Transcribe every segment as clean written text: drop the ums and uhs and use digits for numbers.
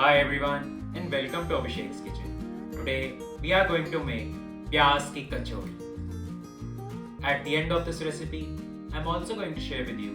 Hi everyone and welcome to Abhishek's kitchen. Today we are going to make pyaaz ki kachori. At the end of this recipe, I'm also going to share with you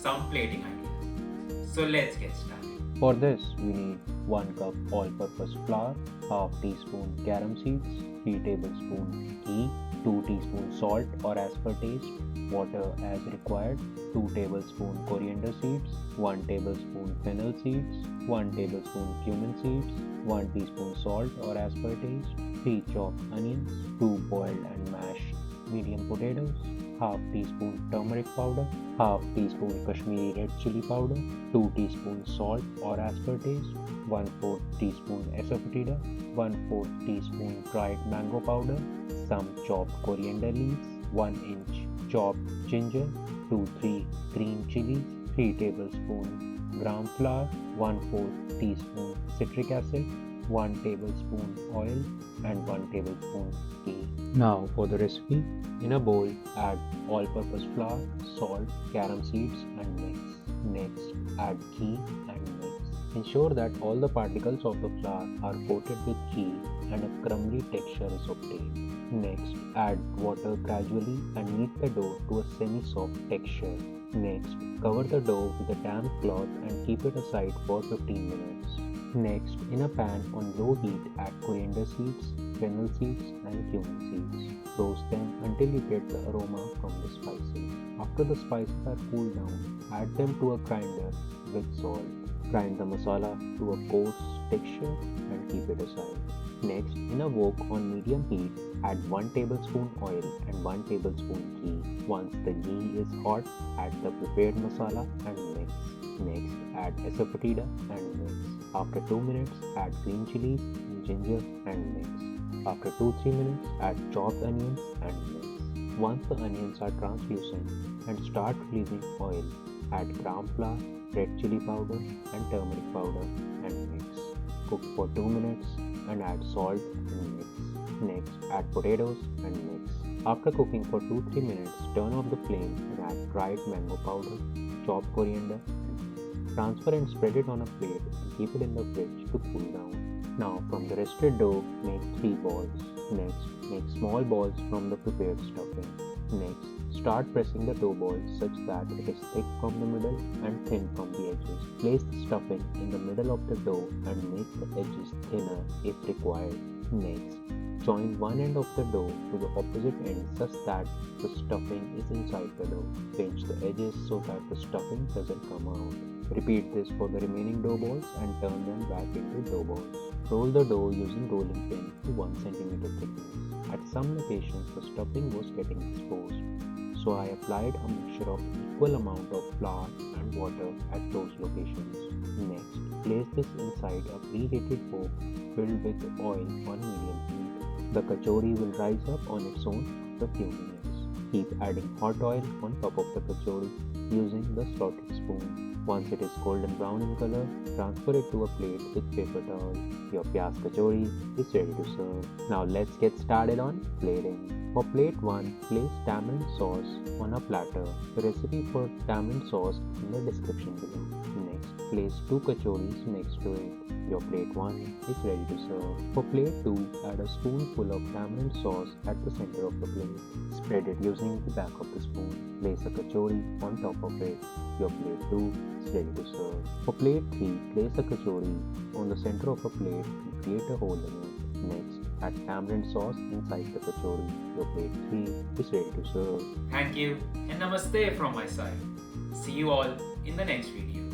some plating ideas. So let's get started. For this, we need 1 cup all-purpose flour, half teaspoon carom seeds, 3 tablespoons ghee, 2 teaspoons salt or as per taste, water as required, 2 tablespoons coriander seeds, 1 tablespoon fennel seeds, 1 tablespoon cumin seeds, 1 teaspoon salt or as per taste, 3 chopped onions, 2 boiled and mashed medium potatoes, half teaspoon turmeric powder, half teaspoon Kashmiri red chili powder, 2 teaspoons salt or as per taste, 1/4 teaspoon asafetida, 1/4 teaspoon dried mango powder, some chopped coriander leaves, 1 inch chopped ginger, 2-3 green chilies, 3 tablespoon gram flour, 1/4 teaspoon citric acid, 1 tablespoon oil and 1 tablespoon ghee. Now for the recipe, in a bowl add all-purpose flour, salt, carom seeds and mix. Next add ghee and mix. Ensure that all the particles of the flour are coated with ghee and a crumbly texture is obtained. Next add water gradually and knead the dough to a semi-soft texture. Next cover the dough with a damp cloth and keep it aside for 15 minutes. Next, in a pan on low heat, add coriander seeds, fennel seeds and cumin seeds. Roast them until you get the aroma from the spices. After the spices are cooled down, add them to a grinder with salt. Grind the masala to a coarse texture and keep it aside. Next, in a wok on medium heat, add 1 tablespoon oil and 1 tablespoon ghee. Once the ghee is hot, add the prepared masala and mix. Next, add asafetida and mix. After 2 minutes, add green chilies, ginger and mix. After 2-3 minutes, add chopped onions and mix. Once the onions are translucent and start releasing oil, add gram flour, red chili powder and turmeric powder and mix. Cook for 2 minutes and add salt and mix. Next, add potatoes and mix. After cooking for 2-3 minutes, turn off the flame and add dried mango powder, chopped coriander Transfer and spread it on a plate and keep it in the fridge to cool down. Now from the rested dough, make 3 balls. Next, make small balls from the prepared stuffing. Next, start pressing the dough balls such that it is thick from the middle and thin from the edges. Place the stuffing in the middle of the dough and make the edges thinner if required. Next, join one end of the dough to the opposite end such that the stuffing is inside the dough. Pinch the edges so that the stuffing doesn't come out. Repeat this for the remaining dough balls and turn them back into dough balls. Roll the dough using rolling pin to 1 cm thickness. At some locations the stuffing was getting exposed, so I applied a mixture of equal amount of flour and water at those locations. Next, place this inside a preheated wok filled with oil on medium heat. The kachori will rise up on its own after few minutes. Keep adding hot oil on top of the kachori using the slotted spoon. Once it is golden brown in color, transfer it to a plate with paper towel. Your pyaaz kachori is ready to serve. Now let's get started on plating. For plate 1, place tamarind sauce on a platter. The recipe for tamarind sauce in the description below. Next, place 2 kachoris next to it. Your plate 1 is ready to serve. For plate 2, add a spoonful of tamarind sauce at the center of the plate. Spread it using the back of the spoon. Place a kachori on top of it. Your plate 2 is ready to serve. For plate 3, place a kachori on the center of a plate and create a hole in it. Next, add tamarind sauce inside the kachori. Your plate 3 is ready to serve. Thank you and namaste from my side. See you all in the next video.